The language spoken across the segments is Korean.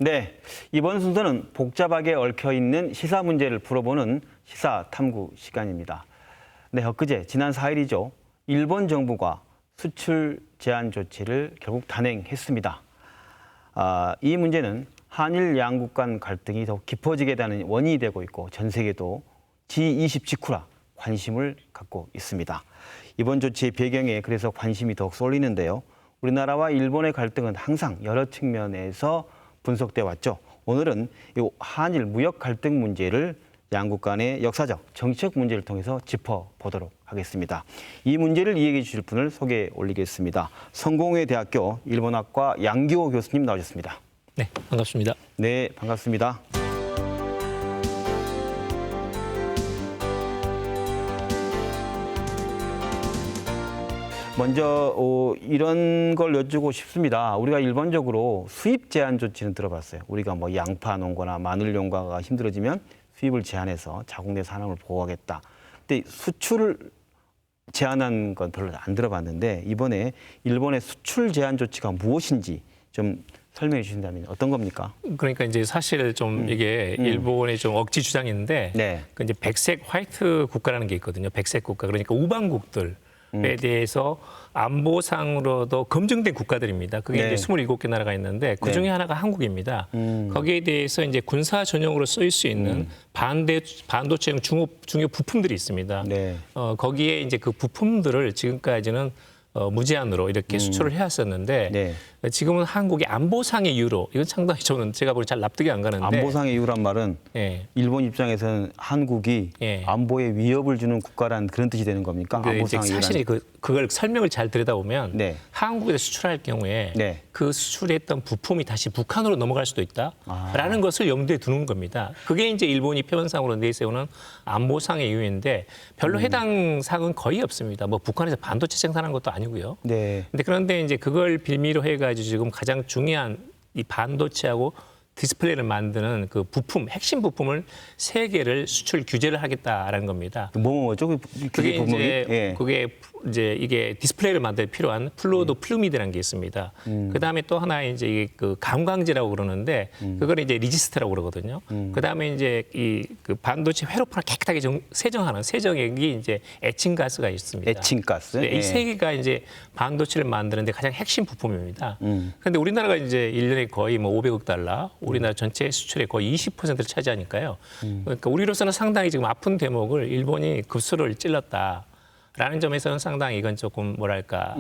네, 이번 순서는 복잡하게 얽혀있는 시사 문제를 풀어보는 시사 탐구 시간입니다. 네, 엊그제 지난 4일이죠. 일본 정부가 수출 제한 조치를 결국 단행했습니다. 이 문제는 한일 양국 간 갈등이 더 깊어지게 되는 원인이 되고 있고 전 세계도 G20 직후라 관심을 갖고 있습니다. 이번 조치의 배경에 그래서 관심이 더욱 쏠리는데요. 우리나라와 일본의 갈등은 항상 여러 측면에서 분석돼 왔죠. 오늘은 이 한일 무역 갈등 문제를 양국 간의 역사적, 정치적 문제를 통해서 짚어보도록 하겠습니다. 이 문제를 이야기해 주실 분을 소개해 올리겠습니다. 성공회 대학교 일본학과 양기호 교수님 나오셨습니다. 네, 반갑습니다. 네, 반갑습니다. 먼저 이런 걸 여쭈고 싶습니다. 우리가 일반적으로 수입 제한 조치는 들어봤어요. 우리가 뭐 양파 농가나 마늘 농가가 힘들어지면 수입을 제한해서 자국 내 산업을 보호하겠다. 근데 수출을 제한한 건 별로 안 들어봤는데 이번에 일본의 수출 제한 조치가 무엇인지 좀 설명해 주신다면 어떤 겁니까? 그러니까 이제 사실 좀 이게 일본의 좀 억지 주장인데 네. 그 이제 백색 화이트 국가라는 게 있거든요. 백색 국가. 그러니까 우방국들. 에 대해서 안보상으로도 검증된 국가들입니다. 그게 네. 이제 27개 나라가 있는데 그 중에 하나가 한국입니다. 거기에 대해서 이제 군사 전용으로 쓰일 수 있는 반도체용 중요 부품들이 있습니다. 네. 거기에 이제 그 부품들을 지금까지는 무제한으로 이렇게 수출을 해왔었는데 네. 지금은 한국이 안보상의 이유로 이건 상당히 저는 제가 보기 잘 납득이 안 가는데 안보상의 이유란 말은 예. 일본 입장에서는 한국이 예. 안보에 위협을 주는 국가라는 그런 뜻이 되는 겁니까? 안보상의 이유란. 사실 그걸 설명을 잘 들여다보면 네. 한국에서 수출할 경우에 네. 그 수출했던 부품이 다시 북한으로 넘어갈 수도 있다라는 것을 염두에 두는 겁니다. 그게 이제 일본이 표면상으로 내세우는 안보상의 이유인데 별로 해당 사항은 거의 없습니다. 뭐 북한에서 반도체 생산하는 것도 아니고요. 네. 그런데 이제 그걸 빌미로 해가지고 지금 가장 중요한 이 반도체하고 디스플레이를 만드는 그 부품, 핵심 부품을 3개를 수출 규제를 하겠다라는 겁니다. 뭐죠? 그게 부분이? 이제 예. 그게 이제 이게 디스플레이를 만들 필요한 플루이드 플루미드라는 게 있습니다. 그다음에 또 하나 이제 이게 그 감광제라고 그러는데 그걸 이제 리지스트라고 그러거든요. 그다음에 이제 이 그 반도체 회로판을 깨끗하게 세정하는 세정액이 이제 에칭가스가 있습니다. 에칭가스. 네, 예. 이 3개가 이제 반도체를 만드는데 가장 핵심 부품입니다. 그런데 우리나라가 이제 1년에 거의 뭐 500억 달러, 우리나라 전체 수출의 거의 20%를 차지하니까요. 그러니까 우리로서는 상당히 지금 아픈 대목을 일본이 급수를 찔렀다. 라는 점에서는 상당히 이건 조금 뭐랄까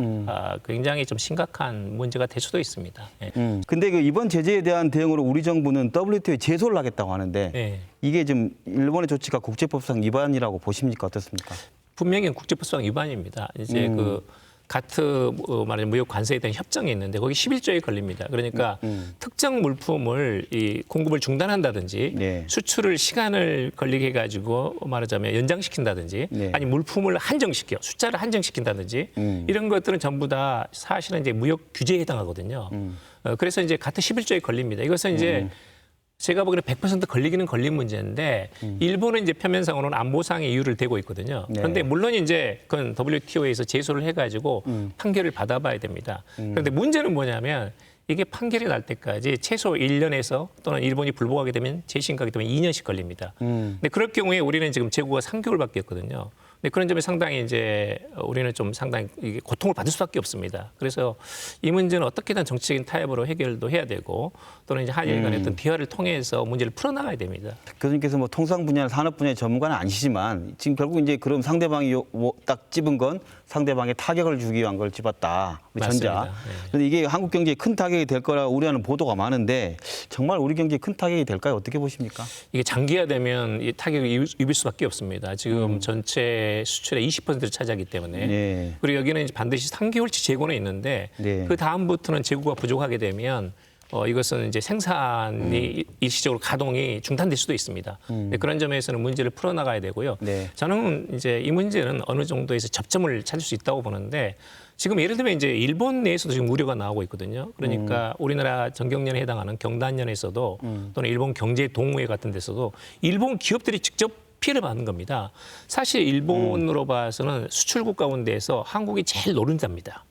굉장히 좀 심각한 문제가 될 수도 있습니다. 예. 근데 그 이번 제재에 대한 대응으로 우리 정부는 WTO에 제소를 하겠다고 하는데 예. 이게 좀 일본의 조치가 국제법상 위반이라고 보십니까? 어떻습니까? 분명히 국제법상 위반입니다. 이제 그 가트 말하자면 무역 관세에 대한 협정이 있는데 거기 11조에 걸립니다. 그러니까 특정 물품을 이 공급을 중단한다든지 네. 수출을 시간을 걸리게 해가지고 말하자면 연장시킨다든지 네. 아니 물품을 한정시켜 숫자를 한정시킨다든지 이런 것들은 전부 다 사실은 이제 무역 규제에 해당하거든요. 그래서 이제 가트 11조에 걸립니다. 이것은 이제 제가 보기에는 100% 걸리기는 걸린 문제인데 일본은 이제 표면상으로는 안보상의 이유를 대고 있거든요. 네. 그런데 물론 이제 그건 WTO에서 제소를 해가지고 판결을 받아봐야 됩니다. 그런데 문제는 뭐냐면 이게 판결이 날 때까지 최소 1년에서 또는 일본이 불복하게 되면 재심 가게 되면 2년씩 걸립니다. 근데 그럴 경우에 우리는 지금 재고가 3개월밖에 없거든요. 근데 그런 점에 상당히 이제 우리는 좀 상당히 이게 고통을 받을 수밖에 없습니다. 그래서 이 문제는 어떻게든 정치적인 타협으로 해결도 해야 되고 또는 이제 한일 간의 어떤 대화를 통해서 문제를 풀어나가야 됩니다. 교수님께서 뭐 통상 분야, 산업 분야의 전문가는 아니시지만 지금 결국 이제 그럼 상대방이 딱 집은 건 상대방에 타격을 주기 위한 걸 집었다. 우리 전자. 맞습니다. 네. 그런데 이게 한국 경제에 큰 타격이 될 거라 우려하는 보도가 많은데 정말 우리 경제에 큰 타격이 될까요? 어떻게 보십니까? 이게 장기화되면 이 타격을 입을 수밖에 없습니다. 지금 전체 수출의 20%를 차지하기 때문에 네. 그리고 여기는 이제 반드시 3개월치 재고는 있는데 네. 그 다음부터는 재고가 부족하게 되면 이것은 이제 생산이 일시적으로 가동이 중단될 수도 있습니다. 그런 점에서는 문제를 풀어나가야 되고요. 네. 저는 이제 이 문제는 어느 정도에서 접점을 찾을 수 있다고 보는데 지금 예를 들면 이제 일본 내에서도 지금 우려가 나오고 있거든요. 그러니까 우리나라 전경련에 해당하는 경단련에서도 또는 일본 경제 동호회 같은 데서도 일본 기업들이 직접 피해를 받는 겁니다. 사실 일본으로 봐서는 수출국 가운데에서 한국이 제일 노른자입니다.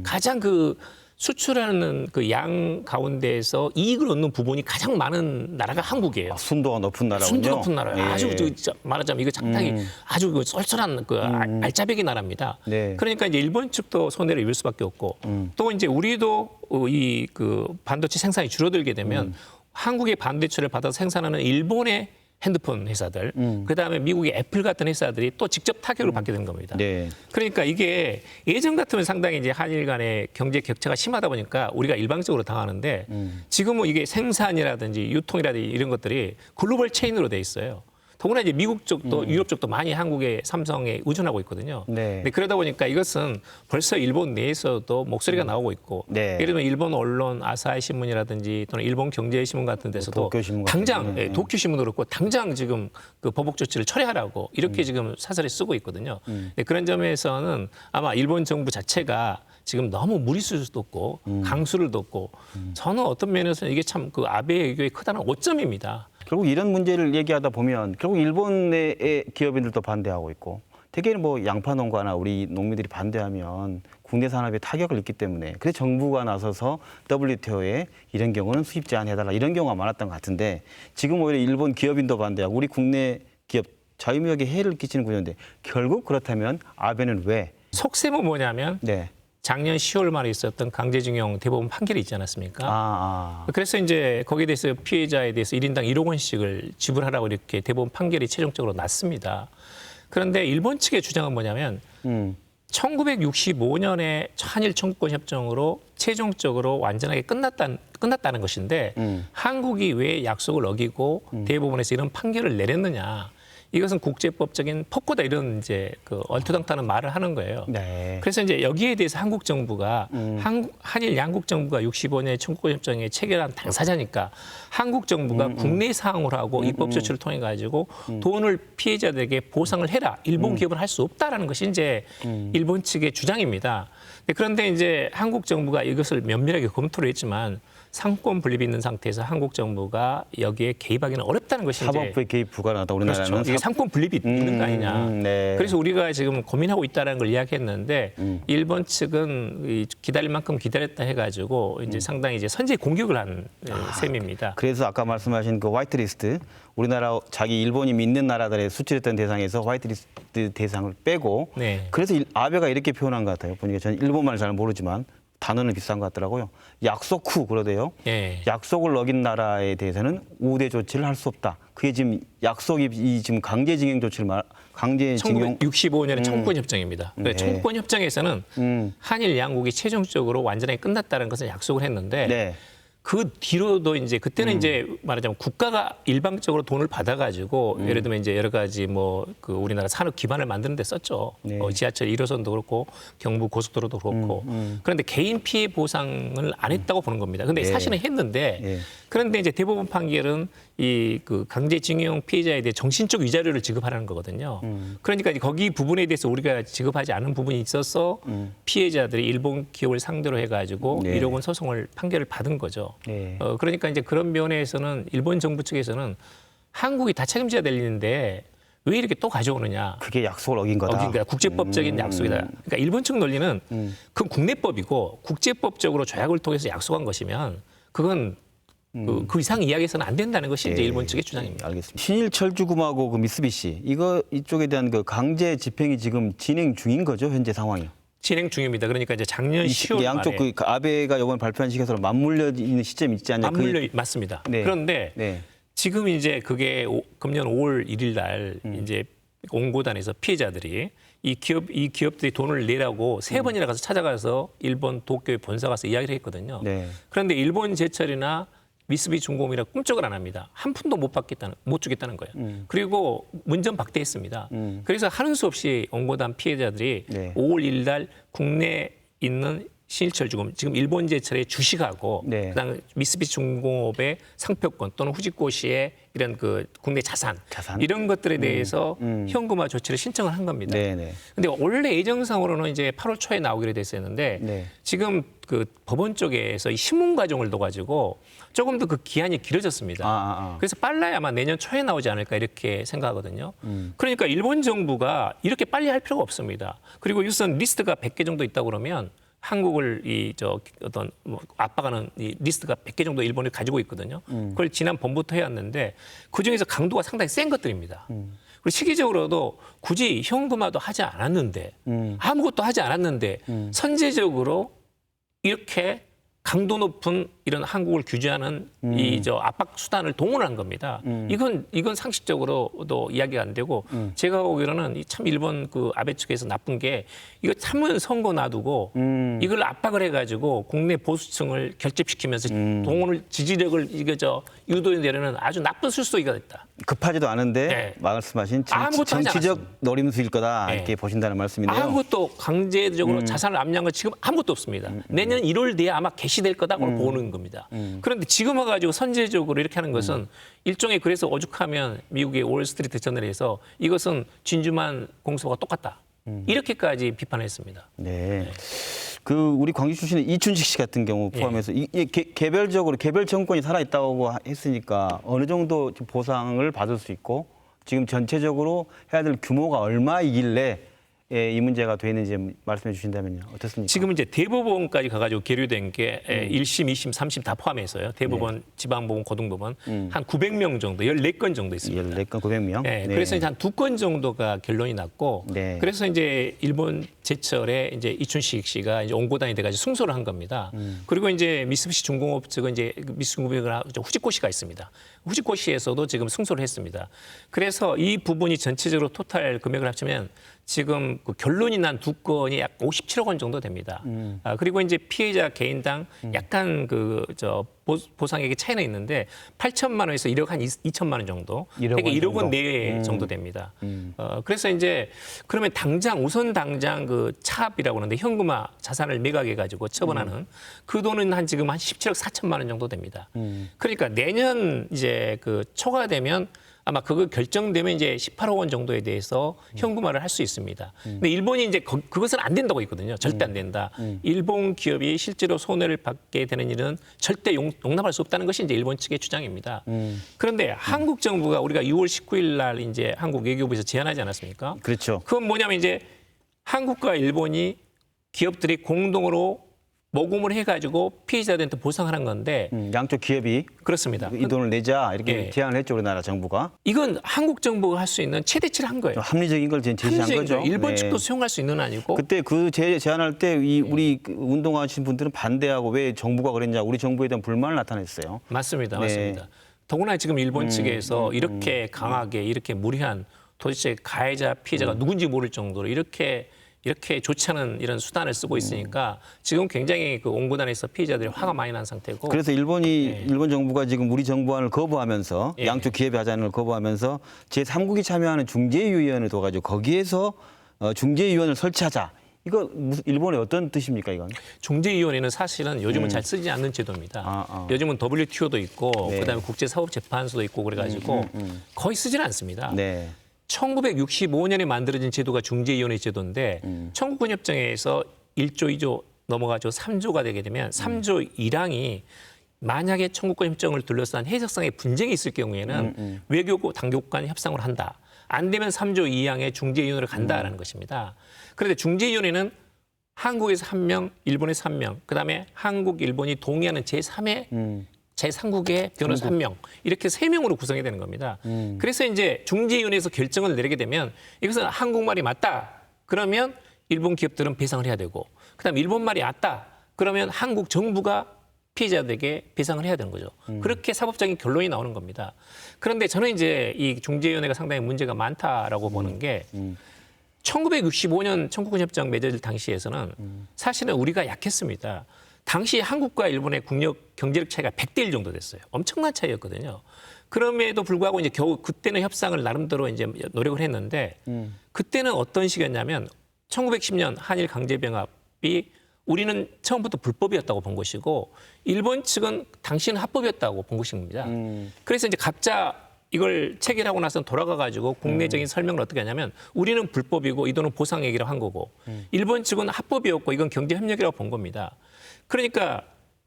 가장 그 수출하는 그 양 가운데에서 이익을 얻는 부분이 가장 많은 나라가 한국이에요. 아, 순도가 높은 나라군요. 순도 높은 나라예요. 예. 아주 말하자면 이거 상당히 아주 그 쏠쏠한 그 알짜배기 나라입니다. 네. 그러니까 이제 일본 측도 손해를 입을 수밖에 없고 또 이제 우리도 이 그 반도체 생산이 줄어들게 되면 한국의 반도체를 받아서 생산하는 일본의 핸드폰 회사들, 그다음에 미국의 애플 같은 회사들이 또 직접 타격을 받게 되는 겁니다. 네. 그러니까 이게 예전 같으면 상당히 이제 한일 간의 경제 격차가 심하다 보니까 우리가 일방적으로 당하는데 지금은 이게 생산이라든지 유통이라든지 이런 것들이 글로벌 체인으로 돼 있어요. 더구나 이제 미국 쪽도 유럽 쪽도 많이 한국의 삼성에 의존하고 있거든요. 네. 근데 그러다 보니까 이것은 벌써 일본 내에서도 목소리가 나오고 있고 네. 예를 들면 일본 언론 아사히 신문이라든지 또는 일본 경제신문 같은 데서도 도쿄신문 같은 당장 데는, 도쿄신문도 그렇고 당장 지금 그 보복 조치를 철회하라고 이렇게 지금 사설에 쓰고 있거든요. 네, 그런 점에서는 아마 일본 정부 자체가 지금 너무 무리수를 뒀고 강수를 뒀고 저는 어떤 면에서는 이게 참 그 아베 외교의 크다는 오점입니다. 결국 이런 문제를 얘기하다 보면 결국 일본 내의 기업인들도 반대하고 있고 대개는 뭐 양파 농가나 우리 농민들이 반대하면 국내 산업에 타격을 입기 때문에 그래서 정부가 나서서 WTO에 이런 경우는 수입 제한해달라 이런 경우가 많았던 것 같은데 지금 오히려 일본 기업인도 반대하고 우리 국내 기업 자유무역에 해를 끼치는 구조인데 결국 그렇다면 아베는 왜? 속셈은 뭐냐면 네. 작년 10월 말에 있었던 강제징용 대법원 판결이 있지 않았습니까? 아. 그래서 이제 거기에 대해서 피해자에 대해서 1인당 1억 원씩을 지불하라고 이렇게 대법원 판결이 최종적으로 났습니다. 그런데 일본 측의 주장은 뭐냐면 1965년에 한일 청구권 협정으로 최종적으로 완전하게 끝났다는 것인데 한국이 왜 약속을 어기고 대법원에서 이런 판결을 내렸느냐? 이것은 국제법적인 폭거다 이런 이제 그 얼토당토하는 말을 하는 거예요. 네. 그래서 이제 여기에 대해서 한국 정부가 한일 양국 정부가 65년에 청구권 협정에 체결한 당사자니까 한국 정부가 국내 사항으로 하고 입법 조치를 통해 가지고 돈을 피해자들에게 보상을 해라. 일본 기업은 할 수 없다라는 것이 이제 일본 측의 주장입니다. 그런데 이제 한국 정부가 이것을 면밀하게 검토를 했지만 상권 분립이 있는 상태에서 한국 정부가 여기에 개입하기는 어렵다는 것이 사법부의 개입 불가능하다 우리나라는. 그렇죠. 이게 상권 분립이 있는 거 아니냐. 네. 그래서 우리가 지금 고민하고 있다는 걸 이야기했는데 일본 측은 기다릴 만큼 기다렸다 해가지고 이제 상당히 이제 선제 공격을 한 셈입니다. 그래서 아까 말씀하신 그 화이트리스트 우리나라 자기 일본이 믿는 나라들의 수출했던 대상에서 화이트리스트 대상을 빼고 네. 그래서 아베가 이렇게 표현한 것 같아요. 보니까 저는 일본말을 잘 모르지만 단어는 비슷한 것 같더라고요. 약속 후 그러대요. 예. 약속을 어긴 나라에 대해서는 우대 조치를 할 수 없다. 그게 지금 약속이 지금 강제징용 조치를 강제징용 1965년의 청구권 협정입니다. 네. 청구권 협정에서는 한일 양국이 최종적으로 완전하게 끝났다는 것을 약속을 했는데 네. 그 뒤로도 이제 그때는 이제 말하자면 국가가 일방적으로 돈을 받아가지고 예를 들면 이제 여러 가지 뭐 그 우리나라 산업 기반을 만드는 데 썼죠. 네. 지하철 1호선도 그렇고 경부 고속도로도 그렇고 그런데 개인 피해 보상을 안 했다고 보는 겁니다. 근데 네. 사실은 했는데 네. 그런데 이제 대법원 판결은 이 그 강제징용 피해자에 대해 정신적 위자료를 지급하라는 거거든요. 그러니까 이제 거기 부분에 대해서 우리가 지급하지 않은 부분이 있어서 피해자들이 일본 기업을 상대로 해가지고 네. 1억 원 소송을 판결을 받은 거죠. 네. 그러니까 이제 그런 면에서는 일본 정부 측에서는 한국이 다 책임져야 될 일인데 왜 이렇게 또 가져오느냐. 그게 약속을 어긴 거다. 어긴 거야. 국제법적인 약속이다. 그러니까 일본 측 논리는 그건 국내법이고 국제법적으로 조약을 통해서 약속한 것이면 그건 그 이상 이야기해서는 안 된다는 것이 이제 일본 측의 주장입니다. 알겠습니다. 신일철주금하고 그 미쓰비시 이쪽에 대한 그 강제 집행이 지금 진행 중인 거죠 현재 상황이. 진행 중입니다. 그러니까 이제 작년 10월 양쪽 말에 그 아베가 이번 발표한 시기에서 맞물려 있는 시점이 있지 않냐. 맞물려 맞습니다. 네. 그런데 네. 지금 이제 그게 금년 5월 1일 날 이제 온고단에서 피해자들이 이 기업들이 돈을 내라고 세 번이나 가서 찾아가서 일본 도쿄에 본사 가서 이야기를 했거든요. 네. 그런데 일본 제철이나 미쓰비 중공이라 꿈쩍을 안 합니다. 한 푼도 못 주겠다는 거예요. 그리고 문전 박대했습니다. 그래서 하는 수 없이 온고단 피해자들이 네. 5월 1일 날 국내에 있는 신일철 주금, 지금 일본 제철의 주식하고 네. 그다음 미쓰비시 중공업의 상표권 또는 후지코시의 이런 그 국내 자산 이런 것들에 대해서 현금화 조치를 신청을 한 겁니다. 네. 근데 원래 예정상으로는 이제 8월 초에 나오기로 됐었는데 네. 지금 그 법원 쪽에서 이 신문 과정을 둬가지고 조금 더 그 기한이 길어졌습니다. 그래서 빨라야 아마 내년 초에 나오지 않을까 이렇게 생각하거든요. 그러니까 일본 정부가 이렇게 빨리 할 필요가 없습니다. 그리고 우선 리스트가 100개 정도 있다고 그러면 한국을 어떤 뭐 압박하는 이 리스트가 100개 정도 일본이 가지고 있거든요. 그걸 지난 봄부터 해왔는데 그 중에서 강도가 상당히 센 것들입니다. 그리고 시기적으로도 굳이 현금화도 하지 않았는데 아무것도 하지 않았는데 선제적으로 이렇게 강도 높은 이런 한국을 규제하는 이 압박 수단을 동원한 겁니다. 이건 상식적으로도 이야기가 안 되고 제가 보기로는 참 일본 그 아베 측에서 나쁜 게 이거 참은 선거 놔두고 이걸 압박을 해가지고 국내 보수층을 결집시키면서 동원을 지지력을 유도해내려는 아주 나쁜 술수이가 됐다. 급하지도 않은데 네. 말씀하신 아무것도 하지 정치적 않았습니다. 노림수일 거다 네. 이렇게 보신다는 말씀인데요. 아무것도 강제적으로 자산을 압류한 건 지금 아무것도 없습니다. 내년 1월 뒤에 아마 개시될 거다고 보는 겁니다. 그런데 지금 와가지고 선제적으로 이렇게 하는 것은 일종의 그래서 오죽하면 미국의 월스트리트 저널에서 이것은 진주만 공소가 똑같다. 이렇게까지 비판했습니다. 네. 그 우리 광주 출신의 이춘식 씨 같은 경우 포함해서 개별적으로 개별 정권이 살아 있다고 했으니까 어느 정도 좀 보상을 받을 수 있고 지금 전체적으로 해야 될 규모가 얼마이길래 이 문제가 되는지 말씀해 주신다면요. 어떻습니까? 지금 이제 대법원까지 가가지고 계류된 게 1심, 2심, 3심 다 포함해서요. 대법원, 지방법원, 고등법원 한 900명 정도, 14건 정도 있습니다. 14건 900명. 네, 그래서 이제 한 2건 정도가 결론이 났고, 네. 그래서 이제 일본 제철에 이제 이춘식 씨가 이제 온고단이 돼가지고 승소를 한 겁니다. 그리고 이제 미쓰비시 중공업 측은 이제 미쓰비시가 후지코시가 있습니다. 후지코시에서도 지금 승소를 했습니다. 그래서 이 부분이 전체적으로 토탈 금액을 합치면 지금 그 결론이 난 2건이 약 57억 원 정도 됩니다. 그리고 이제 피해자 개인당 약간 보상액의 차이는 있는데 8천만 원에서 1억 한 2천만 원 정도, 1억 원 1억 원 정도. 내외 정도 됩니다. 그래서 이제 그러면 우선 당장 그 차압이라고 하는데 현금화 자산을 매각해 가지고 처분하는 그 돈은 지금 한 17억 4천만 원 정도 됩니다. 그러니까 내년 이제 그 초가 되면 아마 그거 결정되면 이제 18억 원 정도에 대해서 현금화를 할 수 있습니다. 근데 일본이 이제 그것은 안 된다고 있거든요. 절대 안 된다. 일본 기업이 실제로 손해를 받게 되는 일은 절대 용납할 수 없다는 것이 이제 일본 측의 주장입니다. 그런데 한국 정부가 우리가 6월 19일 날 이제 한국 외교부에서 제안하지 않았습니까? 그렇죠. 그건 뭐냐면 이제 한국과 일본이 기업들이 공동으로 모금을 해가지고 피해자들한테 보상하는 건데 양쪽 기업이 그렇습니다. 이 돈을 내자 이렇게 예. 제안을 했죠. 우리나라 정부가. 이건 한국 정부가 할 수 있는 최대치를 한 거예요. 합리적인 걸 제시한 합리적인 거죠. 일본 네. 측도 수용할 수 있는 건 아니고 그때 그 제안할 때 우리 운동하신 분들은 반대하고 왜 정부가 그랬냐 우리 정부에 대한 불만을 나타냈어요. 맞습니다. 네. 맞습니다. 더구나 지금 일본 측에서 이렇게 강하게 이렇게 무리한 도대체 가해자 피해자가 누군지 모를 정도로 이렇게 좋지 않은 이런 수단을 쓰고 있으니까 지금 굉장히 그 온구단에서 피해자들이 화가 많이 난 상태고. 그래서 일본 정부가 지금 우리 정부안을 거부하면서 예. 양쪽 기업의 하자는 걸 거부하면서 제3국이 참여하는 중재위원회를 둬가지고 거기에서 중재위원을 설치하자. 이거 일본의 어떤 뜻입니까 이건? 중재위원회는 사실은 요즘은 잘 쓰지 않는 제도입니다. 요즘은 WTO도 있고 네. 그다음에 국제사법재판소도 있고 그래가지고 거의 쓰지는 않습니다. 네. 1965년에 만들어진 제도가 중재위원회 제도인데 청구권협정에서 1조, 2조 넘어가지고 3조가 되게 되면 3조 1항이 만약에 청구권협정을 둘러싼 해석상의 분쟁이 있을 경우에는 외교고 당국국 간 협상을 한다. 안 되면 3조 2항에 중재위원회를 간다라는 것입니다. 그런데 중재위원회는 한국에서 1명, 일본에서 1명, 그다음에 한국, 일본이 동의하는 제3의 제3국의 변호사 1명 이렇게 3명으로 구성이 되는 겁니다. 그래서 이제 중재위원회에서 결정을 내리게 되면 이것은 한국말이 맞다. 그러면 일본 기업들은 배상을 해야 되고 그다음에 일본말이 맞다. 그러면 한국 정부가 피해자들에게 배상을 해야 되는 거죠. 그렇게 사법적인 결론이 나오는 겁니다. 그런데 저는 이제 이 중재위원회가 상당히 문제가 많다라고 보는 게 1965년 청구권협정 맺어질 당시에서는 사실은 우리가 약했습니다. 당시 한국과 일본의 국력 경제력 차이가 100대 1 정도 됐어요. 엄청난 차이였거든요. 그럼에도 불구하고 이제 겨우 그때는 협상을 나름대로 이제 노력을 했는데 그때는 어떤 시기였냐면 1910년 한일 강제병합이 우리는 처음부터 불법이었다고 본 것이고 일본 측은 당시는 합법이었다고 본 것입니다. 그래서 이제 각자 이걸 체결하고 나서 돌아가 가지고 국내적인 설명을 어떻게 하냐면 우리는 불법이고 이 돈은 보상 얘기를 한 거고 일본 측은 합법이었고 이건 경제 협력이라고 본 겁니다. 그러니까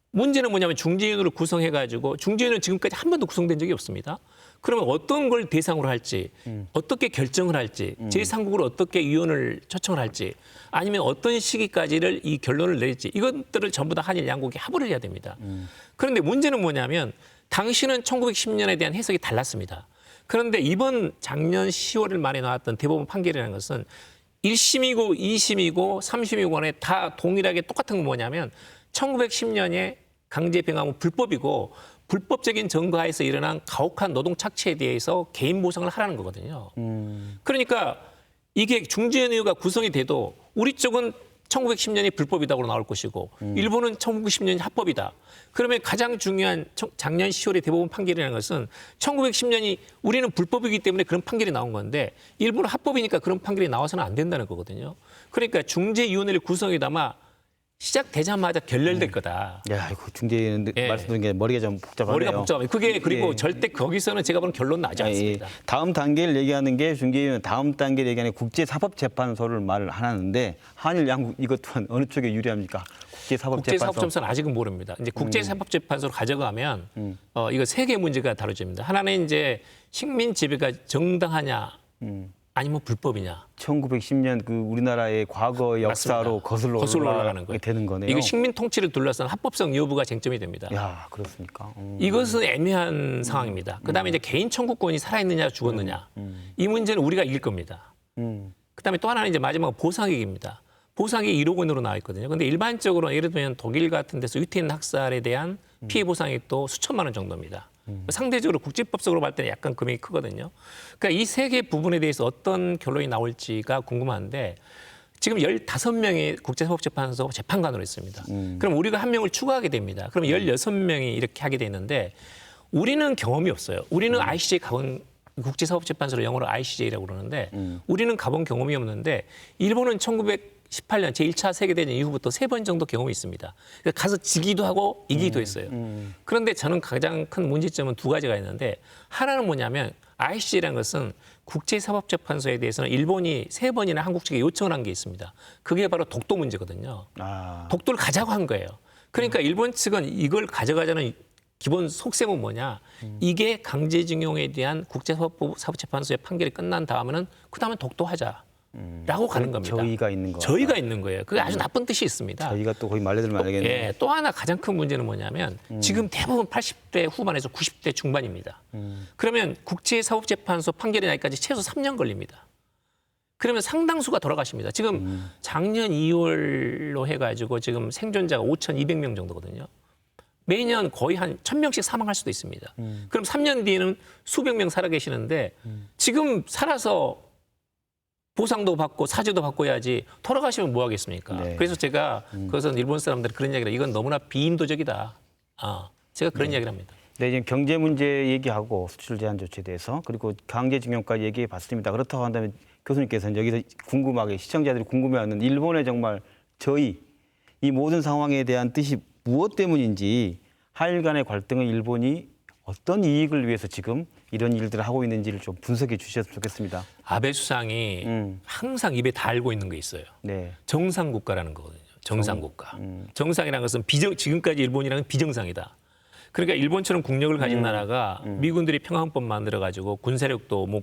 문제는 뭐냐면 중재위원회를 구성해 가지고 중재위원회는 지금까지 한 번도 구성된 적이 없습니다. 그러면 어떤 걸 대상으로 할지, 어떻게 결정을 할지, 제3국으로 어떻게 위원을 초청을 할지, 아니면 어떤 시기까지를 이 결론을 낼지, 이것들을 전부 다 한일 양국이 합의를 해야 됩니다. 그런데 문제는 뭐냐면 당시는 1910년에 대한 해석이 달랐습니다. 그런데 이번 작년 10월 말에 나왔던 대법원 판결이라는 것은 1심이고 2심이고 3심이고 간에 다 동일하게 똑같은 건 뭐냐면 1910년에 강제병합은 불법이고 불법적인 전과에서 일어난 가혹한 노동 착취에 대해서 개인 보상을 하라는 거거든요. 그러니까 이게 중재위원회가 구성이 돼도 우리 쪽은 1910년이 불법이다고 나올 것이고 일본은 1910년이 합법이다. 그러면 가장 중요한 작년 10월의 대법원 판결이라는 것은 1910년이 우리는 불법이기 때문에 그런 판결이 나온 건데 일본은 합법이니까 그런 판결이 나와서는 안 된다는 거거든요. 그러니까 중재위원회를 구성해다마 시작되자마자 결렬될 거다. 야, 이거 중재위원 예. 말씀드린 게 머리가 좀 복잡하네요. 머리가 복잡해요. 그게 그리고 예. 절대 거기서는 제가 보는 결론 나지 않습니다. 예. 다음 단계를 얘기하는 게 중재위원 다음 단계를 얘기하는 국제사법재판소를 말을 하는데 한일 양국 이것 또한 어느 쪽에 유리합니까? 국제사법재판소. 국제사법재판소는 아직은 모릅니다. 이제 국제사법재판소로 가져가면 이거 세 개 문제가 다뤄집니다. 하나는 이제 식민 지배가 정당하냐 아니면 불법이냐. 1910년 그 우리나라의 과거 역사로 맞습니다. 거슬러 올라가는 거예요. 되는 거네요. 이거 식민 통치를 둘러싼 합법성 여부가 쟁점이 됩니다. 야, 그렇습니까? 이것은 애매한 상황입니다. 그다음에 이제 개인 청구권이 살아있느냐 죽었느냐. 이 문제는 우리가 이길 겁니다. 그다음에 또 하나는 이제 마지막 보상액입니다. 보상이 1억 원으로 나와 있거든요. 근데 일반적으로 예를 들면 독일 같은 데서 유태인 학살에 대한 피해 보상액도 수천만 원 정도입니다. 상대적으로 국제법적으로 봤을 때는 약간 금액이 크거든요. 그러니까 이 세 개 부분에 대해서 어떤 결론이 나올지가 궁금한데 지금 15명의 국제사법재판소 재판관으로 있습니다. 그럼 우리가 한 명을 추가하게 됩니다. 그럼 16명이 이렇게 하게 되는데 우리는 경험이 없어요. 우리는 ICJ 가본 국제사법재판소로 영어로 ICJ라고 그러는데 우리는 가본 경험이 없는데 일본은 1918년 제1차 세계대전 이후부터 3번 정도 경험이 있습니다. 그러니까 가서 지기도 하고 이기기도 했어요. 그런데 저는 가장 큰 문제점은 두 가지가 있는데 하나는 뭐냐면 ICJ라는 것은 국제사법재판소에 대해서는 일본이 3번이나 한국 측에 요청을 한 게 있습니다. 그게 바로 독도 문제거든요. 독도를 가자고 한 거예요. 그러니까 일본 측은 이걸 가져가자는 기본 속셈은 뭐냐. 이게 강제징용에 대한 국제사법재판소의 판결이 끝난 다음에는 그다음에 독도하자. 라고 가는 겁니다. 저희가 있는 거. 저희가 있는 거예요. 그게 아주 나쁜 뜻이 있습니다. 저희가 또 거의 말려들면 알겠네요. 예, 또 하나 가장 큰 문제는 뭐냐면 지금 대부분 80대 후반에서 90대 중반입니다. 그러면 국제사법재판소 판결이 나기까지 최소 3년 걸립니다. 그러면 상당수가 돌아가십니다. 지금 작년 2월로 해가지고 지금 생존자가 5,200명 정도거든요. 매년 거의 한 1,000명씩 사망할 수도 있습니다. 그럼 3년 뒤에는 수백 명 살아계시는데 지금 살아서 보상도 받고 사죄도 받고 해야지 돌아가시면 뭐 하겠습니까? 네. 그래서 제가 그것은 일본 사람들이 그런 이야기를 이건 너무나 비인도적이다. 제가 그런 이야기를 합니다. 네, 지금 경제 문제 얘기하고 수출 제한 조치에 대해서 그리고 강제징용까지 얘기해 봤습니다. 그렇다고 한다면 교수님께서는 여기서 궁금하게 시청자들이 궁금해하는 일본의 정말 저희 이 모든 상황에 대한 뜻이 무엇 때문인지 한일 간의 갈등은 일본이 어떤 이익을 위해서 지금 이런 일들을 하고 있는지를 좀 분석해 주셨으면 좋겠습니다. 아베 수상이 항상 입에 달고 있는 게 있어요. 네. 정상국가라는 거거든요. 정상국가. 정상이라는 것은 지금까지 일본이라는 비정상이다. 그러니까 일본처럼 국력을 가진 나라가 미군들이 평화헌법 만들어가지고 군사력도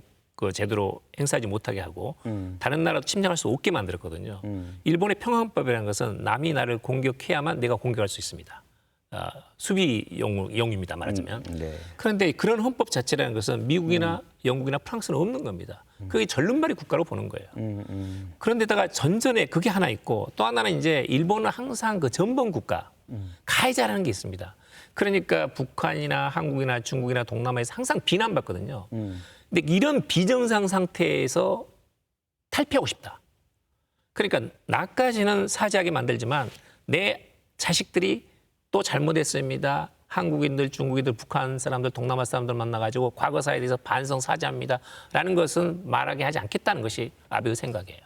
제대로 행사하지 못하게 하고 다른 나라도 침략할 수 없게 만들었거든요. 일본의 평화헌법이라는 것은 남이 나를 공격해야만 내가 공격할 수 있습니다. 수비용입니다, 말하자면. 네. 그런데 그런 헌법 자체라는 것은 미국이나 영국이나 프랑스는 없는 겁니다. 그게 절름발이 국가로 보는 거예요. 그런데다가 전전에 그게 하나 있고 또 하나는 이제 일본은 항상 그 전범 국가, 가해자라는 게 있습니다. 그러니까 북한이나 한국이나 중국이나 동남아에서 항상 비난받거든요. 근데 이런 비정상 상태에서 탈피하고 싶다. 그러니까 나까지는 사죄하게 만들지만 내 자식들이 또 잘못했습니다. 한국인들, 중국인들, 북한 사람들, 동남아 사람들 만나가지고 과거사에 대해서 반성 사죄합니다. 라는 것은 말하게 하지 않겠다는 것이 아베의 생각이에요.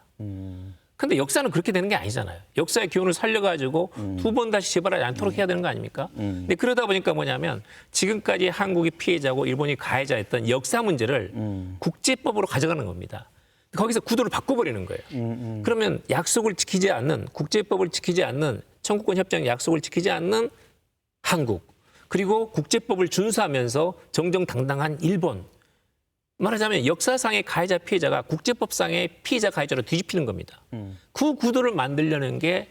근데 역사는 그렇게 되는 게 아니잖아요. 역사의 기운을 살려가지고 두 번 다시 재발하지 않도록 해야 되는 거 아닙니까? 근데 그러다 보니까 뭐냐면 지금까지 한국이 피해자고 일본이 가해자였던 역사 문제를 국제법으로 가져가는 겁니다. 거기서 구도를 바꿔버리는 거예요. 그러면 약속을 지키지 않는, 국제법을 지키지 않는, 청구권 협정 약속을 지키지 않는 한국, 그리고 국제법을 준수하면서 정정당당한 일본, 말하자면 역사상의 가해자 피해자가 국제법상의 피해자 가해자로 뒤집히는 겁니다. 그 구도를 만들려는 게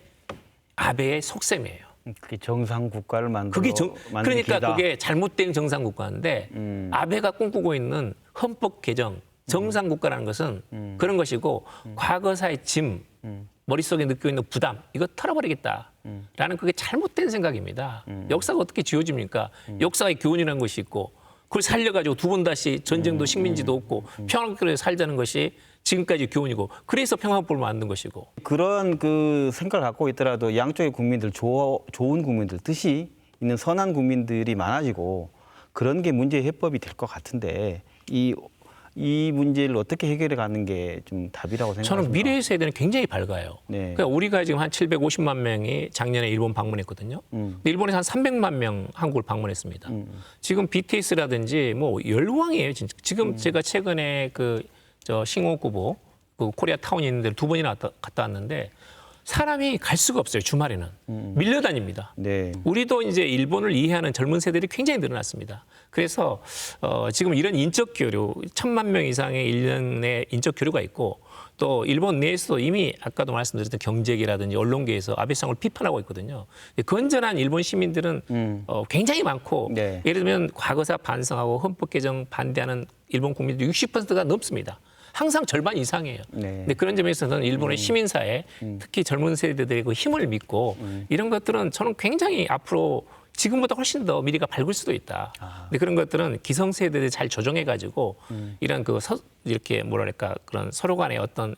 아베의 속셈이에요. 그게 정상 국가를 그러니까 길이다. 그게 잘못된 정상 국가인데 아베가 꿈꾸고 있는 헌법 개정 정상 국가라는 것은 그런 것이고 과거사의 짐 머릿속에 느끼고 있는 부담 이거 털어버리겠다라는 그게 잘못된 생각입니다. 역사가 어떻게 지워집니까? 역사의 교훈이라는 것이 있고 그걸 살려가지고 두 번 다시 전쟁도 식민지도 없고 평화롭게 살자는 것이 지금까지 교훈이고 그래서 평화법을 만든 것이고 그런 그 생각을 갖고 있더라도 양쪽의 국민들 좋은 국민들 뜻이 있는 선한 국민들이 많아지고 그런 게 문제의 해법이 될 것 같은데 이 문제를 어떻게 해결해 가는 게 좀 답이라고 생각하십니까? 저는 미래의 세대는 굉장히 밝아요. 네. 그러니까 우리가 지금 한 750만 명이 작년에 일본 방문했거든요. 근데 일본에서 한 300만 명 한국을 방문했습니다. 지금 BTS라든지 뭐 열광이에요. 진짜. 지금 제가 최근에 저 싱호쿠보 그 코리아 타운이 있는 데를 2번이나 갔다 왔는데 사람이 갈 수가 없어요. 주말에는 밀려다닙니다. 네. 우리도 이제 일본을 이해하는 젊은 세대들이 굉장히 늘어났습니다. 그래서 지금 이런 인적 교류, 1,000만 명 이상의 1년의 인적 교류가 있고 또 일본 내에서도 이미 아까도 말씀드렸던 경제계라든지 언론계에서 아베상을 비판하고 있거든요. 건전한 일본 시민들은 굉장히 많고 네. 예를 들면 과거사 반성하고 헌법 개정 반대하는 일본 국민들 60%가 넘습니다. 항상 절반 이상이에요. 네. 근데 그런 점에서는 일본의 시민사회, 특히 젊은 세대들의 그 힘을 믿고 이런 것들은 저는 굉장히 앞으로 지금보다 훨씬 더 미래가 밝을 수도 있다. 근데 그런 것들은 기성세대들 잘 조정해가지고 이런 이렇게 뭐랄까 그런 서로 간의 어떤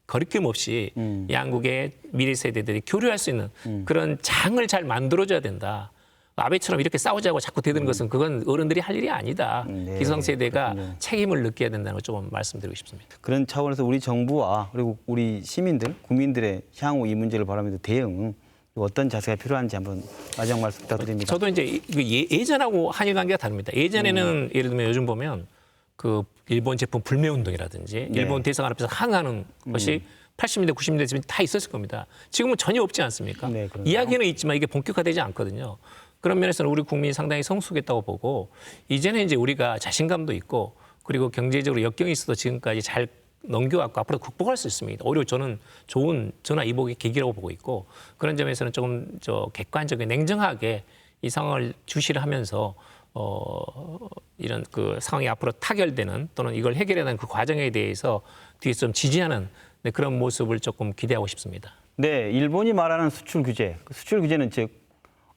거리낌 없이 양국의 미래 세대들이 교류할 수 있는 그런 장을 잘 만들어줘야 된다. 아베처럼 이렇게 싸우자고 자꾸 대드는 것은 그건 어른들이 할 일이 아니다. 네, 기성세대가 그렇군요. 책임을 느껴야 된다는 걸 조금 말씀드리고 싶습니다. 그런 차원에서 우리 정부와 그리고 우리 시민들, 국민들의 향후 이 문제를 바라면서 대응 어떤 자세가 필요한지 한번 마지막 말씀 부탁드립니다. 저도 이제 예전하고 한일 관계가 다릅니다. 예전에는 예를 들면 요즘 보면 그 일본 제품 불매 운동이라든지 네. 일본 대사관 앞에서 항하는 것이 80년대, 90년대 다 있었을 겁니다. 지금은 전혀 없지 않습니까? 네, 그럼요. 이야기는 있지만 이게 본격화되지 않거든요. 그런 면에서는 우리 국민이 상당히 성숙했다고 보고 이제는 이제 우리가 자신감도 있고 그리고 경제적으로 역경이 있어도 지금까지 잘 넘겨왔고 앞으로 극복할 수 있습니다. 오히려 저는 좋은 전화 이복의 계기라고 보고 있고 그런 점에서는 조금 객관적인 냉정하게 이 상황을 주시를 하면서 이런 그 상황이 앞으로 타결되는 또는 이걸 해결해내는 그 과정에 대해서 뒤에서 좀 지지하는 그런 모습을 조금 기대하고 싶습니다. 네, 일본이 말하는 수출 규제. 그 수출 규제는 즉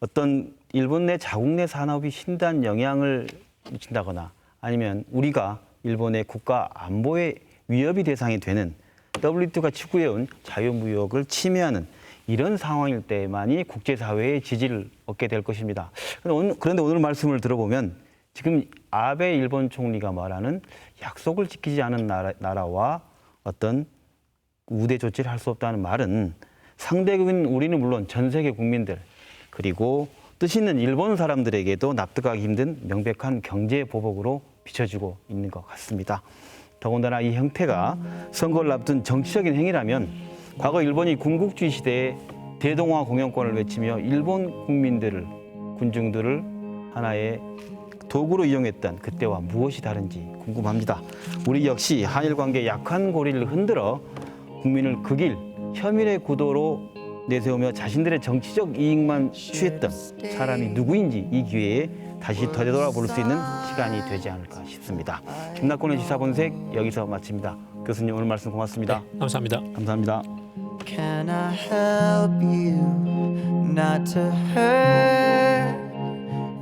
어떤 일본 내 자국 내 산업이 심대한 영향을 미친다거나 아니면 우리가 일본의 국가 안보에 위협이 대상이 되는 WTO가 추구해온 자유무역을 침해하는 이런 상황일 때만이 국제사회의 지지를 얻게 될 것입니다. 그런데 오늘 말씀을 들어보면 지금 아베 일본 총리가 말하는 약속을 지키지 않은 나라와 어떤 우대 조치를 할 수 없다는 말은 상대국인 우리는 물론 전 세계 국민들 그리고 뜻 있는 일본 사람들에게도 납득하기 힘든 명백한 경제 보복으로 비춰지고 있는 것 같습니다. 더군다나 이 형태가 선거를 앞둔 정치적인 행위라면 과거 일본이 군국주의 시대에 대동아 공영권을 외치며 일본 국민들을 군중들을 하나의 도구로 이용했던 그때와 무엇이 다른지 궁금합니다. 우리 역시 한일 관계의 약한 고리를 흔들어 국민을 그 길 혐일의 구도로 내세우며 자신들의 정치적 이익만 취했던 사람이 누구인지 이 기회에 다시 되돌아볼 수 있는 시간이 되지 않을까 싶습니다. 김낙곤의 시사본색 여기서 마칩니다. 교수님 오늘 말씀 고맙습니다. 네, 감사합니다. 감사합니다. Can I help you not to hurt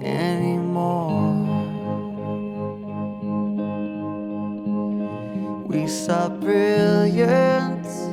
anymore? We saw brilliance